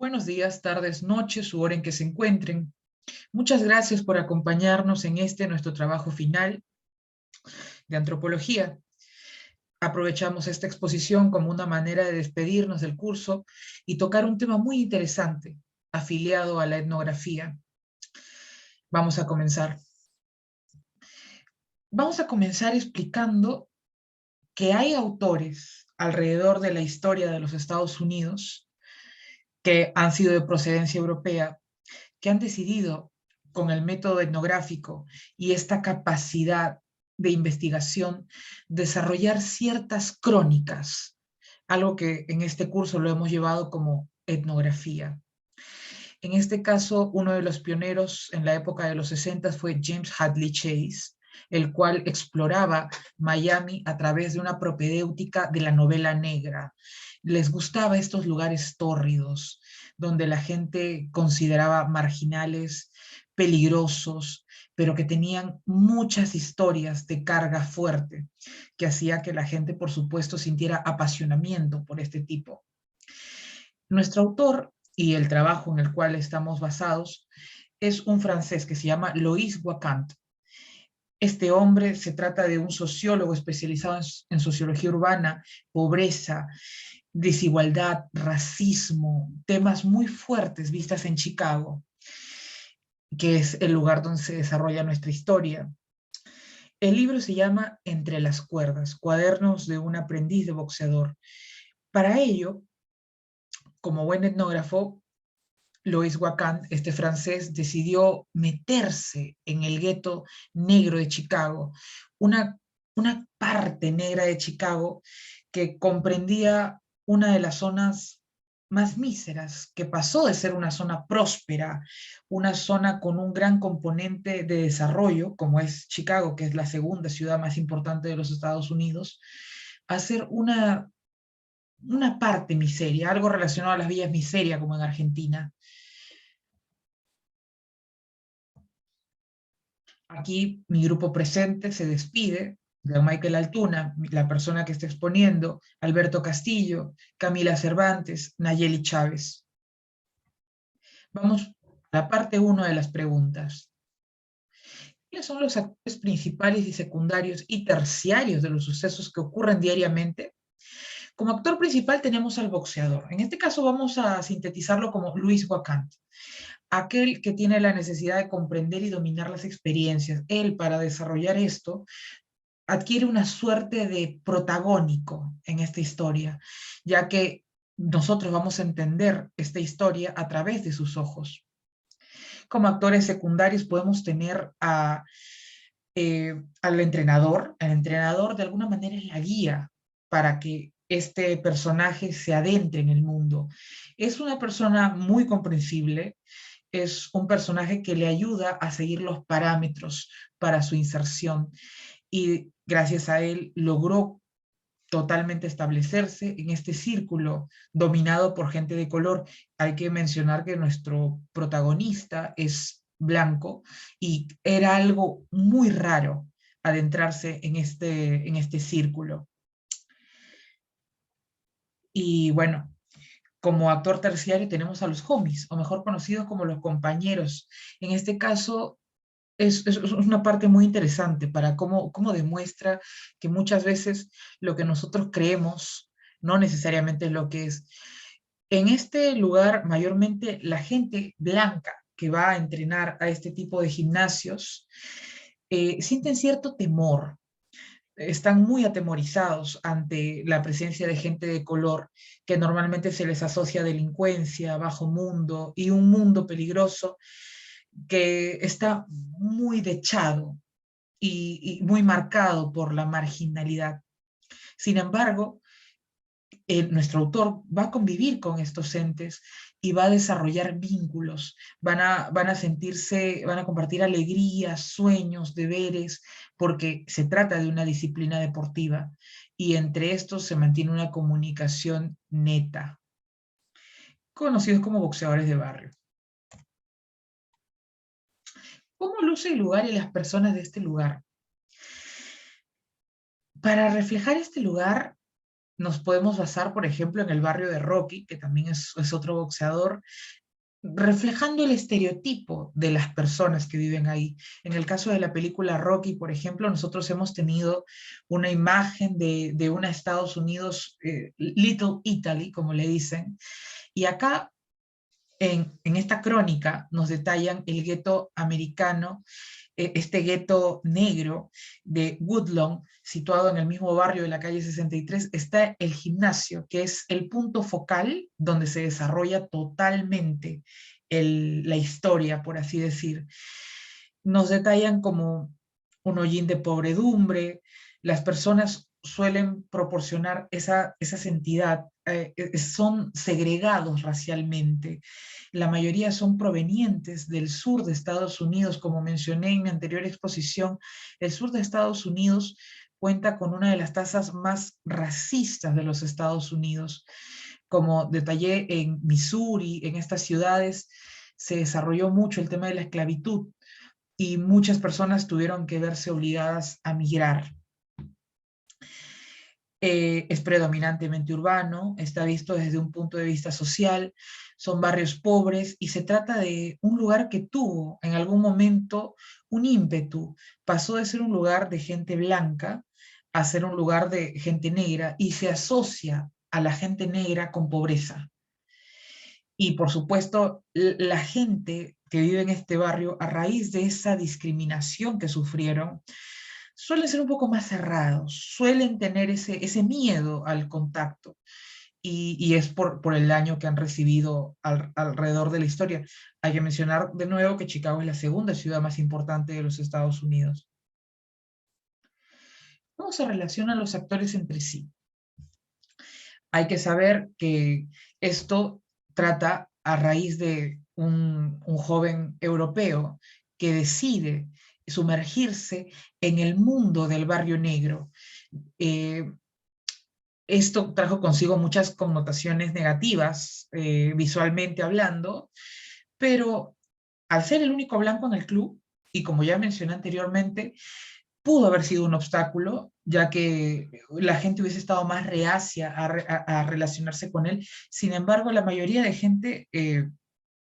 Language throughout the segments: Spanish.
Buenos días, tardes, noches, su hora en que se encuentren. Muchas gracias por acompañarnos en nuestro trabajo final de antropología. Aprovechamos esta exposición como una manera de despedirnos del curso y tocar un tema muy interesante, afiliado a la etnografía. Vamos a comenzar. Vamos a comenzar explicando que hay autores alrededor de la historia de los Estados Unidos que han sido de procedencia europea, que han decidido con el método etnográfico y esta capacidad de investigación desarrollar ciertas crónicas, algo que en este curso lo hemos llevado como etnografía. En este caso, uno de los pioneros en la época de los 60 fue James Hadley Chase, el cual exploraba Miami a través de una propedéutica de la novela negra. Les gustaba estos lugares tórridos, donde la gente consideraba marginales, peligrosos, pero que tenían muchas historias de carga fuerte, que hacía que la gente, por supuesto, sintiera apasionamiento por este tipo. Nuestro autor y el trabajo en el cual estamos basados es un francés que se llama Loïs Wacquant. Este hombre se trata de un sociólogo especializado en sociología urbana, pobreza, desigualdad, racismo, temas muy fuertes vistas en Chicago, que es el lugar donde se desarrolla nuestra historia. El libro se llama Entre las cuerdas, cuadernos de un aprendiz de boxeador. Para ello, como buen etnógrafo, Loïs Wacquant, este francés, decidió meterse en el gueto negro de Chicago, una, una parte negra de Chicago que comprendía una de las zonas más míseras, que pasó de ser una zona próspera, una zona con un gran componente de desarrollo, como es Chicago, que es la segunda ciudad más importante de los Estados Unidos, a ser una parte miseria, algo relacionado a las villas miseria, como en Argentina. Aquí mi grupo presente se despide de Michael Altuna, la persona que está exponiendo, Alberto Castillo, Camila Cervantes, Nayeli Chávez. Vamos a la parte 1 de las preguntas. ¿Cuáles son los actores principales y secundarios y terciarios de los sucesos que ocurren diariamente? Como actor principal tenemos al boxeador. En este caso vamos a sintetizarlo como Loïs Wacquant, aquel que tiene la necesidad de comprender y dominar las experiencias. Él, para desarrollar esto, adquiere una suerte de protagónico en esta historia, ya que nosotros vamos a entender esta historia a través de sus ojos. Como actores secundarios podemos tener al entrenador. El entrenador de alguna manera es la guía para que este personaje se adentre en el mundo. Es una persona muy comprensible, es un personaje que le ayuda a seguir los parámetros para su inserción y gracias a él logró totalmente establecerse en este círculo dominado por gente de color. Hay que mencionar que nuestro protagonista es blanco y era algo muy raro adentrarse en este círculo. Y bueno, como actor terciario tenemos a los homies, o mejor conocidos como los compañeros. En este caso, es una parte muy interesante para cómo demuestra que muchas veces lo que nosotros creemos no necesariamente es lo que es. En este lugar, mayormente la gente blanca que va a entrenar a este tipo de gimnasios sienten cierto temor, están muy atemorizados ante la presencia de gente de color que normalmente se les asocia a delincuencia, bajo mundo y un mundo peligroso que está muy dechado y muy marcado por la marginalidad. Sin embargo, nuestro autor va a convivir con estos entes y va a desarrollar vínculos, van a sentirse, van a compartir alegrías, sueños, deberes, porque se trata de una disciplina deportiva y entre estos se mantiene una comunicación neta, conocidos como boxeadores de barrio. ¿Cómo luce el lugar y las personas de este lugar? Para reflejar este lugar, nos podemos basar, por ejemplo, en el barrio de Rocky, que también es otro boxeador, reflejando el estereotipo de las personas que viven ahí. En el caso de la película Rocky, por ejemplo, nosotros hemos tenido una imagen de una Estados Unidos, Little Italy, como le dicen, y acá en esta crónica nos detallan el gueto americano, este gueto negro de Woodlawn, situado en el mismo barrio de la calle 63, está el gimnasio, que es el punto focal donde se desarrolla totalmente la historia, por así decir. Nos detallan como un hollín de pobredumbre, las personas suelen proporcionar esa entidad, son segregados racialmente. La mayoría son provenientes del sur de Estados Unidos, como mencioné en mi anterior exposición. El sur de Estados Unidos cuenta con una de las tasas más racistas de los Estados Unidos. Como detallé en Missouri, en estas ciudades, se desarrolló mucho el tema de la esclavitud y muchas personas tuvieron que verse obligadas a migrar. Es predominantemente urbano, está visto desde un punto de vista social, son barrios pobres y se trata de un lugar que tuvo en algún momento un ímpetu, pasó de ser un lugar de gente blanca a ser un lugar de gente negra y se asocia a la gente negra con pobreza. Y por supuesto, la gente que vive en este barrio, a raíz de esa discriminación que sufrieron, suelen ser un poco más cerrados, suelen tener ese miedo al contacto. Y es por el daño que han recibido alrededor de la historia. Hay que mencionar de nuevo que Chicago es la segunda ciudad más importante de los Estados Unidos. ¿Cómo se relacionan los actores entre sí? Hay que saber que esto trata a raíz de un joven europeo que decide sumergirse en el mundo del barrio negro. Eh, Esto trajo consigo muchas connotaciones negativas, visualmente hablando, pero al ser el único blanco en el club, y como ya mencioné anteriormente, pudo haber sido un obstáculo, ya que la gente hubiese estado más reacia a relacionarse con él. Sin embargo, la mayoría de gente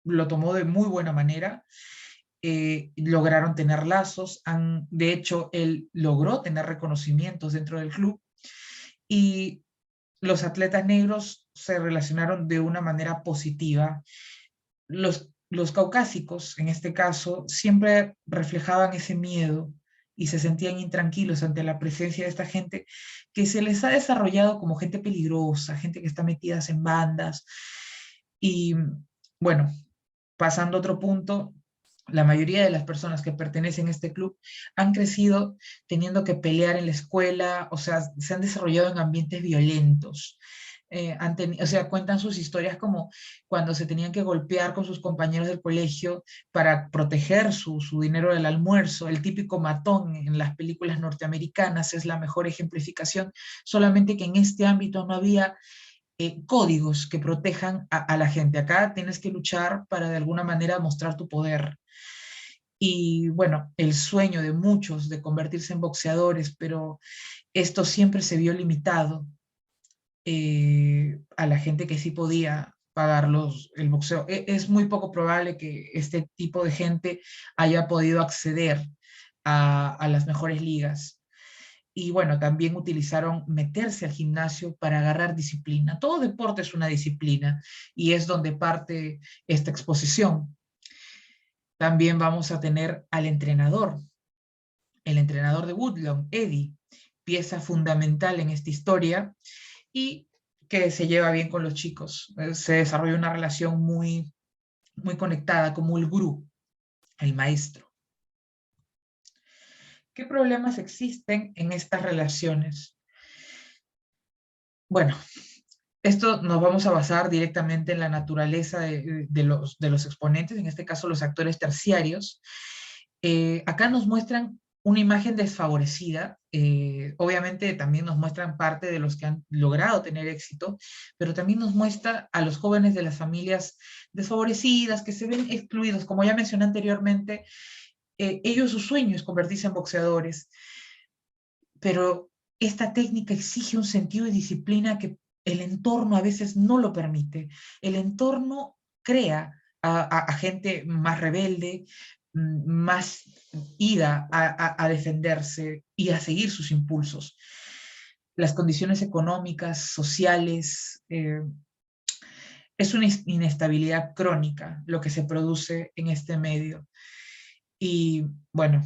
lo tomó de muy buena manera, lograron tener lazos, de hecho, él logró tener reconocimientos dentro del club, y los atletas negros se relacionaron de una manera positiva. Los caucásicos, en este caso, siempre reflejaban ese miedo y se sentían intranquilos ante la presencia de esta gente que se les ha desarrollado como gente peligrosa, gente que está metida en bandas. Y bueno, pasando a otro punto, la mayoría de las personas que pertenecen a este club han crecido teniendo que pelear en la escuela, o sea, se han desarrollado en ambientes violentos. O sea, cuentan sus historias como cuando se tenían que golpear con sus compañeros del colegio para proteger su dinero del almuerzo. El típico matón en las películas norteamericanas es la mejor ejemplificación, solamente que en este ámbito no había códigos que protejan a la gente. Acá tienes que luchar para de alguna manera mostrar tu poder. Y bueno, el sueño de muchos de convertirse en boxeadores, pero esto siempre se vio limitado a la gente que sí podía pagar el boxeo. Es muy poco probable que este tipo de gente haya podido acceder a las mejores ligas. Y bueno, también utilizaron meterse al gimnasio para agarrar disciplina. Todo deporte es una disciplina y es donde parte esta exposición. También vamos a tener al entrenador, el entrenador de Woodlawn, Eddie, pieza fundamental en esta historia y que se lleva bien con los chicos. Se desarrolla una relación muy conectada, como el gurú, el maestro. ¿Qué problemas existen en estas relaciones? Bueno, esto nos vamos a basar directamente en la naturaleza de los exponentes, en este caso los actores terciarios. Acá nos muestran una imagen desfavorecida, obviamente también nos muestran parte de los que han logrado tener éxito, pero también nos muestra a los jóvenes de las familias desfavorecidas, que se ven excluidos. Como ya mencioné anteriormente, ellos su sueño es convertirse en boxeadores, pero esta técnica exige un sentido de disciplina que el entorno a veces no lo permite. El entorno crea a gente más rebelde, más ida a defenderse y a seguir sus impulsos. Las condiciones económicas, sociales, es una inestabilidad crónica lo que se produce en este medio. Y bueno,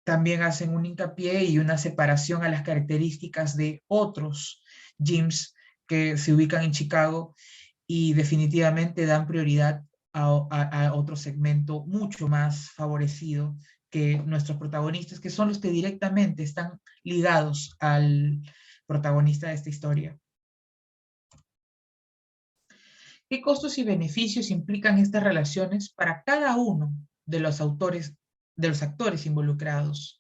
también hacen un hincapié y una separación a las características de otros gyms que se ubican en Chicago y definitivamente dan prioridad a otro segmento mucho más favorecido que nuestros protagonistas, que son los que directamente están ligados al protagonista de esta historia. ¿Qué costos y beneficios implican estas relaciones para cada uno de los autores, de los actores involucrados?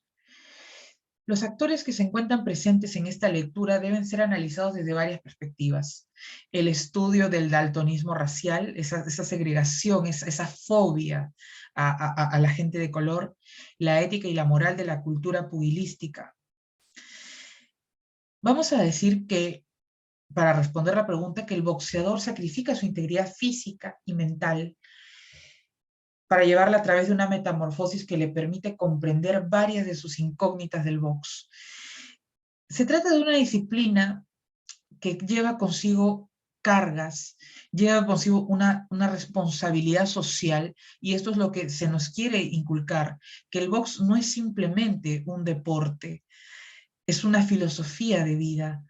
Los actores que se encuentran presentes en esta lectura deben ser analizados desde varias perspectivas. El estudio del daltonismo racial, esa segregación, esa fobia a la gente de color, la ética y la moral de la cultura pugilística. Vamos a decir que, para responder la pregunta, que el boxeador sacrifica su integridad física y mental para llevarla a través de una metamorfosis que le permite comprender varias de sus incógnitas del box. Se trata de una disciplina que lleva consigo cargas, lleva consigo una responsabilidad social, y esto es lo que se nos quiere inculcar, que el box no es simplemente un deporte, es una filosofía de vida.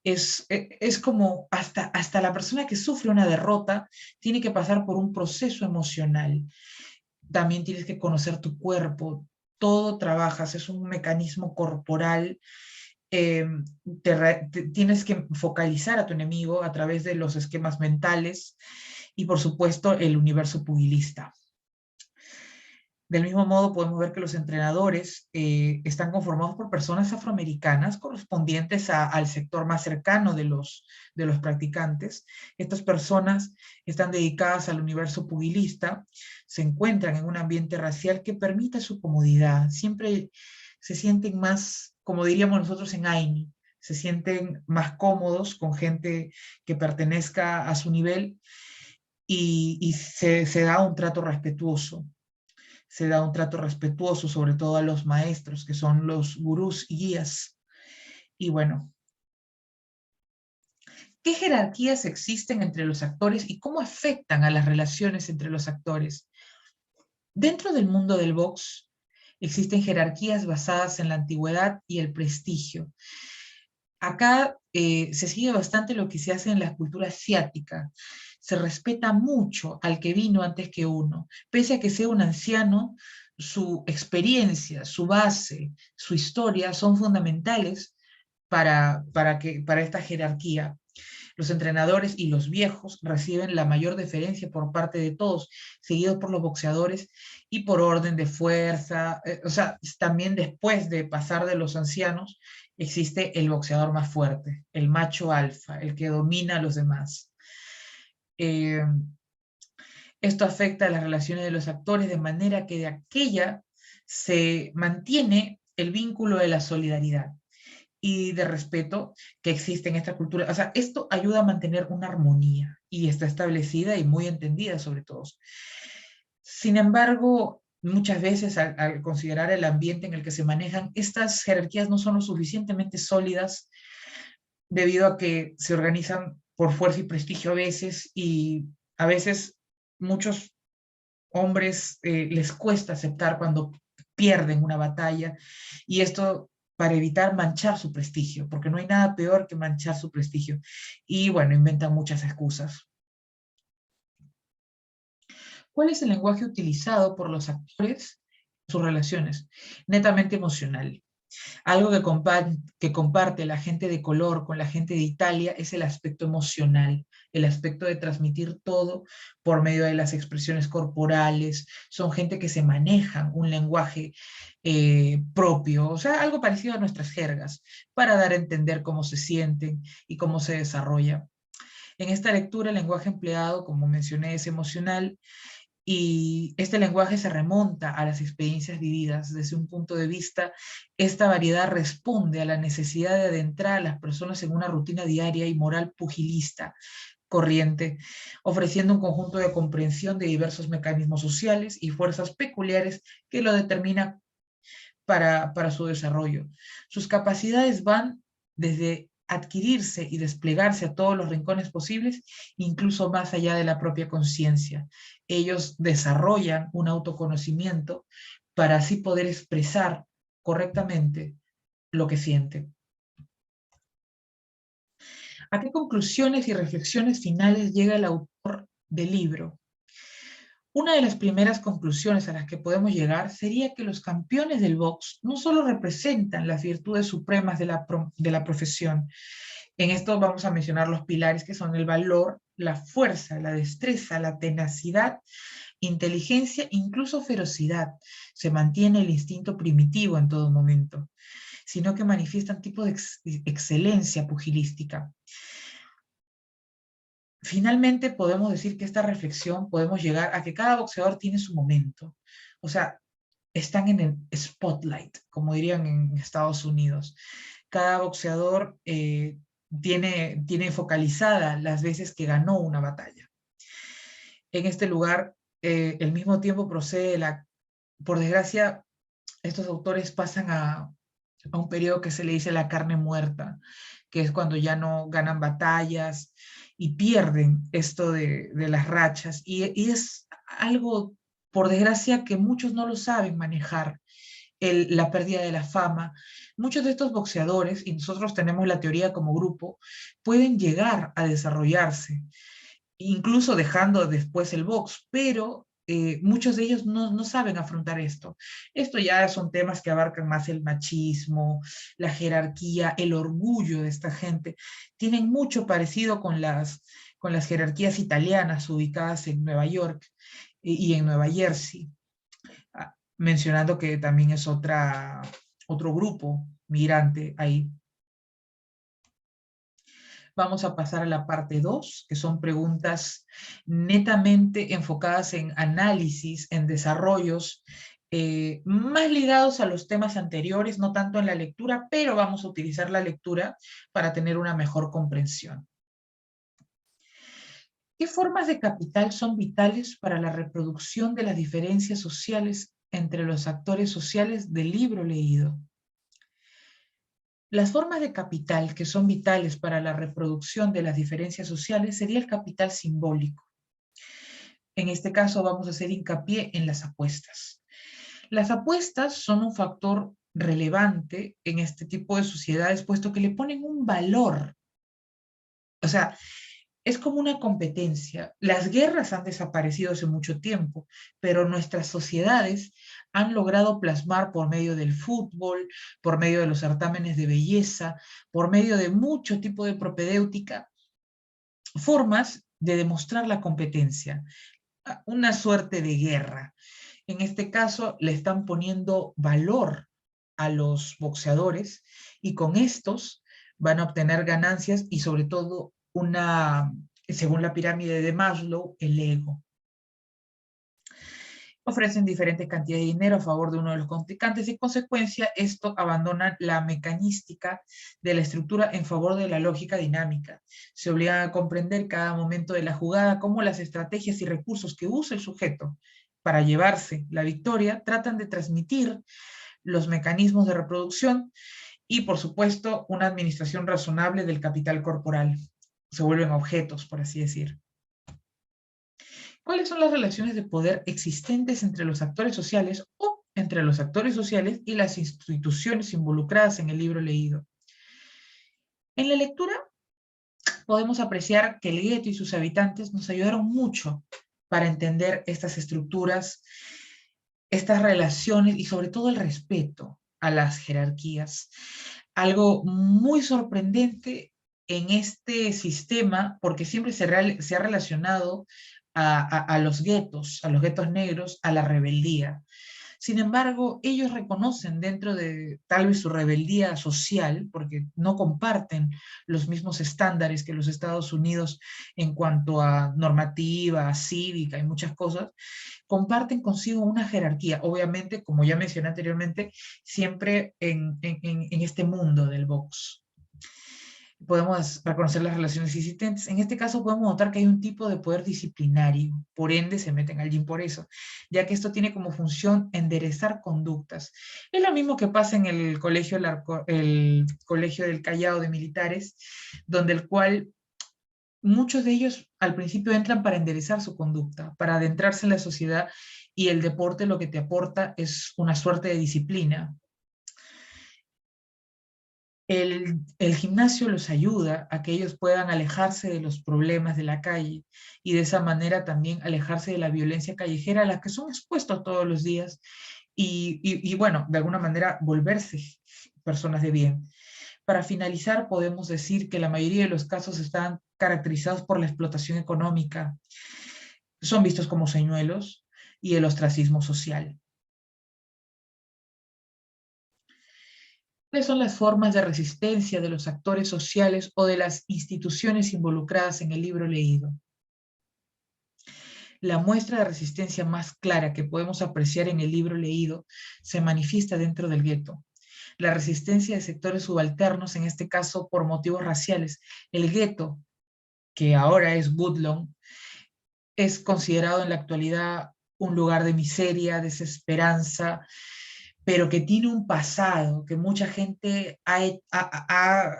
Es como hasta la persona que sufre una derrota tiene que pasar por un proceso emocional. También tienes que conocer tu cuerpo, todo trabajas, es un mecanismo corporal. eh, Tienes que focalizar a tu enemigo a través de los esquemas mentales y, por supuesto, el universo pugilista. Del mismo modo, podemos ver que los entrenadores están conformados por personas afroamericanas correspondientes al sector más cercano de los practicantes. Estas personas están dedicadas al universo pugilista, se encuentran en un ambiente racial que permite su comodidad. Siempre se sienten más, como diríamos nosotros en AINI, se sienten más cómodos con gente que pertenezca a su nivel, y se da un trato respetuoso. Se da un trato respetuoso, sobre todo a los maestros, que son los gurús y guías. Y bueno, ¿qué jerarquías existen entre los actores y cómo afectan a las relaciones entre los actores? Dentro del mundo del box existen jerarquías basadas en la antigüedad y el prestigio. Acá se sigue bastante lo que se hace en la cultura asiática. Se respeta mucho al que vino antes que uno. Pese a que sea un anciano, su experiencia, su base, su historia son fundamentales para esta jerarquía. Los entrenadores y los viejos reciben la mayor deferencia por parte de todos, seguidos por los boxeadores y por orden de fuerza. O sea, también después de pasar de los ancianos, existe el boxeador más fuerte, el macho alfa, el que domina a los demás. Eh, Esto afecta a las relaciones de los actores de manera que de aquella se mantiene el vínculo de la solidaridad y de respeto que existe en esta cultura. O sea, esto ayuda a mantener una armonía y está establecida y muy entendida sobre todo. Sin embargo, muchas veces al considerar el ambiente en el que se manejan, estas jerarquías no son lo suficientemente sólidas debido a que se organizan por fuerza y prestigio y a veces muchos hombres les cuesta aceptar cuando pierden una batalla, y esto para evitar manchar su prestigio, porque no hay nada peor que manchar su prestigio. Y bueno, inventan muchas excusas. ¿Cuál es el lenguaje utilizado por los actores en sus relaciones? Netamente emocional. Algo que comparte la gente de color con la gente de Italia es el aspecto emocional, el aspecto de transmitir todo por medio de las expresiones corporales. Son gente que se maneja un lenguaje propio, o sea, algo parecido a nuestras jergas, para dar a entender cómo se sienten y cómo se desarrolla. En esta lectura, el lenguaje empleado, como mencioné, es emocional, y este lenguaje se remonta a las experiencias vividas. Desde un punto de vista, esta variedad responde a la necesidad de adentrar a las personas en una rutina diaria y moral pugilista, corriente, ofreciendo un conjunto de comprensión de diversos mecanismos sociales y fuerzas peculiares que lo determinan para su desarrollo. Sus capacidades van desde adquirirse y desplegarse a todos los rincones posibles, incluso más allá de la propia conciencia. Ellos desarrollan un autoconocimiento para así poder expresar correctamente lo que sienten. ¿A qué conclusiones y reflexiones finales llega el autor del libro? Una de las primeras conclusiones a las que podemos llegar sería que los campeones del box no solo representan las virtudes supremas de la profesión. En esto vamos a mencionar los pilares que son el valor, la fuerza, la destreza, la tenacidad, inteligencia, incluso ferocidad. Se mantiene el instinto primitivo en todo momento, sino que manifiestan tipos de excelencia pugilística. Finalmente podemos decir que esta reflexión podemos llegar a que cada boxeador tiene su momento. O sea, están en el spotlight, como dirían en Estados Unidos. Cada boxeador tiene focalizada las veces que ganó una batalla. En este lugar, el mismo tiempo procede por desgracia, estos autores pasan a un periodo que se le dice la carne muerta, que es cuando ya no ganan batallas y pierden esto de las rachas. Y es algo, por desgracia, que muchos no lo saben manejar, la pérdida de la fama. Muchos de estos boxeadores, y nosotros tenemos la teoría como grupo, pueden llegar a desarrollarse, incluso dejando después el box, pero muchos de ellos no saben afrontar esto. Esto ya son temas que abarcan más el machismo, la jerarquía, el orgullo de esta gente. Tienen mucho parecido con las jerarquías italianas ubicadas en Nueva York y en Nueva Jersey, mencionando que también es otro grupo migrante ahí. Vamos a pasar a la parte 2, que son preguntas netamente enfocadas en análisis, en desarrollos, más ligados a los temas anteriores, no tanto en la lectura, pero vamos a utilizar la lectura para tener una mejor comprensión. ¿Qué formas de capital son vitales para la reproducción de las diferencias sociales entre los actores sociales del libro leído? Las formas de capital que son vitales para la reproducción de las diferencias sociales sería el capital simbólico. En este caso vamos a hacer hincapié en las apuestas. Las apuestas son un factor relevante en este tipo de sociedades, puesto que le ponen un valor. O sea, es como una competencia. Las guerras han desaparecido hace mucho tiempo, pero nuestras sociedades han logrado plasmar por medio del fútbol, por medio de los certámenes de belleza, por medio de mucho tipo de propedéutica, formas de demostrar la competencia, una suerte de guerra. En este caso, le están poniendo valor a los boxeadores y con estos van a obtener ganancias y sobre todo según la pirámide de Maslow, el ego. Ofrecen diferentes cantidades de dinero a favor de uno de los contrincantes y en consecuencia esto abandona la mecanística de la estructura en favor de la lógica dinámica. Se obligan a comprender cada momento de la jugada cómo las estrategias y recursos que usa el sujeto para llevarse la victoria tratan de transmitir los mecanismos de reproducción y, por supuesto, una administración razonable del capital corporal. Se vuelven objetos, por así decir. ¿Cuáles son las relaciones de poder existentes entre los actores sociales o entre los actores sociales y las instituciones involucradas en el libro leído? En la lectura podemos apreciar que el gueto y sus habitantes nos ayudaron mucho para entender estas estructuras, estas relaciones y sobre todo el respeto a las jerarquías. Algo muy sorprendente en este sistema, porque siempre se ha relacionado a los guetos negros, a la rebeldía. Sin embargo, ellos reconocen dentro de tal vez su rebeldía social, porque no comparten los mismos estándares que los Estados Unidos en cuanto a normativa, cívica y muchas cosas, comparten consigo una jerarquía, obviamente, como ya mencioné anteriormente, siempre en este mundo del box. Podemos reconocer las relaciones existentes. En este caso podemos notar que hay un tipo de poder disciplinario, por ende se meten al gym por eso, ya que esto tiene como función enderezar conductas. Es lo mismo que pasa en el colegio del Callao de militares, donde el cual muchos de ellos al principio entran para enderezar su conducta, para adentrarse en la sociedad, y el deporte lo que te aporta es una suerte de disciplina. El gimnasio los ayuda a que ellos puedan alejarse de los problemas de la calle y de esa manera también alejarse de la violencia callejera a la que son expuestos todos los días y bueno, de alguna manera volverse personas de bien. Para finalizar, podemos decir que la mayoría de los casos están caracterizados por la explotación económica, son vistos como señuelos y el ostracismo social. ¿Cuáles son las formas de resistencia de los actores sociales o de las instituciones involucradas en el libro leído? La muestra de resistencia más clara que podemos apreciar en el libro leído se manifiesta dentro del gueto. La resistencia de sectores subalternos, en este caso por motivos raciales. El gueto, que ahora es Woodlawn, es considerado en la actualidad un lugar de miseria, desesperanza, pero que tiene un pasado, que mucha gente ha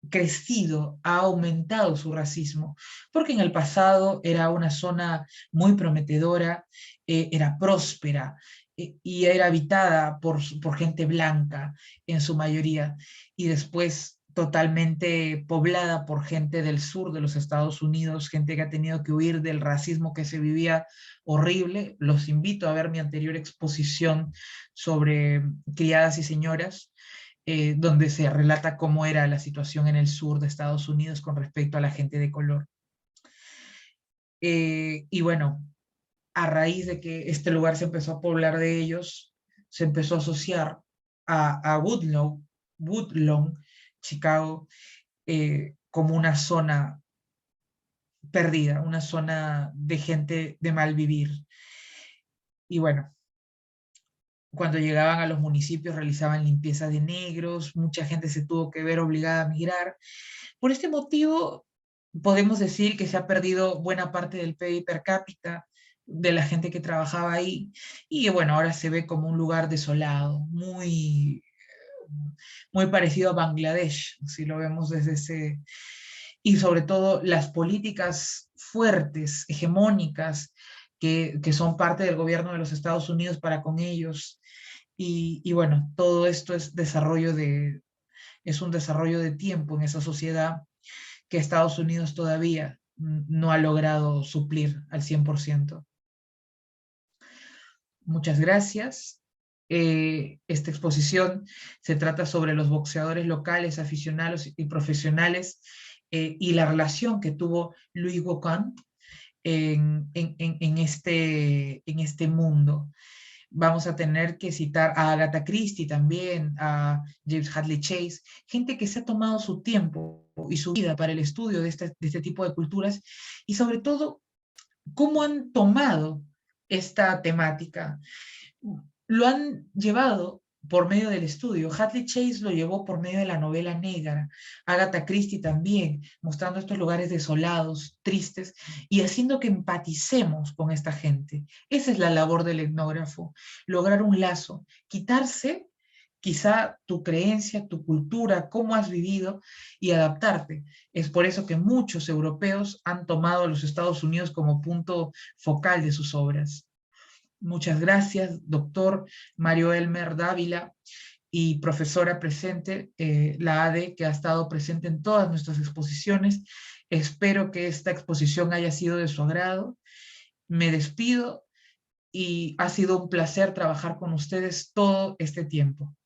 crecido, ha aumentado su racismo, porque en el pasado era una zona muy prometedora, era próspera, y era habitada por gente blanca en su mayoría, y después totalmente poblada por gente del sur de los Estados Unidos, gente que ha tenido que huir del racismo que se vivía horrible. Los invito a ver mi anterior exposición sobre criadas y señoras, donde se relata cómo era la situación en el sur de Estados Unidos con respecto a la gente de color. Y bueno, a raíz de que este lugar se empezó a poblar de ellos, se empezó a asociar a Woodlawn, Chicago, como una zona perdida, una zona de gente de mal vivir. Y bueno, cuando llegaban a los municipios realizaban limpieza de negros, mucha gente se tuvo que ver obligada a migrar. Por este motivo, podemos decir que se ha perdido buena parte del PIB per cápita de la gente que trabajaba ahí, y bueno, ahora se ve como un lugar desolado, muy parecido a Bangladesh, si lo vemos desde ese... Y sobre todo las políticas fuertes, hegemónicas, que son parte del gobierno de los Estados Unidos para con ellos. Y bueno, todo esto es un desarrollo de tiempo en esa sociedad que Estados Unidos todavía no ha logrado suplir al 100%. Muchas gracias. Esta exposición se trata sobre los boxeadores locales, aficionados y profesionales, y la relación que tuvo Louis Wauquan en este mundo. Vamos a tener que citar a Agatha Christie también, a James Hadley Chase, gente que se ha tomado su tiempo y su vida para el estudio de este tipo de culturas, y sobre todo, cómo han tomado esta temática. Lo han llevado por medio del estudio. Hadley Chase lo llevó por medio de la novela negra. Agatha Christie también, mostrando estos lugares desolados, tristes, y haciendo que empaticemos con esta gente. Esa es la labor del etnógrafo, lograr un lazo, quitarse quizá tu creencia, tu cultura, cómo has vivido, y adaptarte. Es por eso que muchos europeos han tomado a los Estados Unidos como punto focal de sus obras. Muchas gracias, doctor Mario Elmer Dávila, y profesora presente, la ADE, que ha estado presente en todas nuestras exposiciones. Espero que esta exposición haya sido de su agrado. Me despido y ha sido un placer trabajar con ustedes todo este tiempo.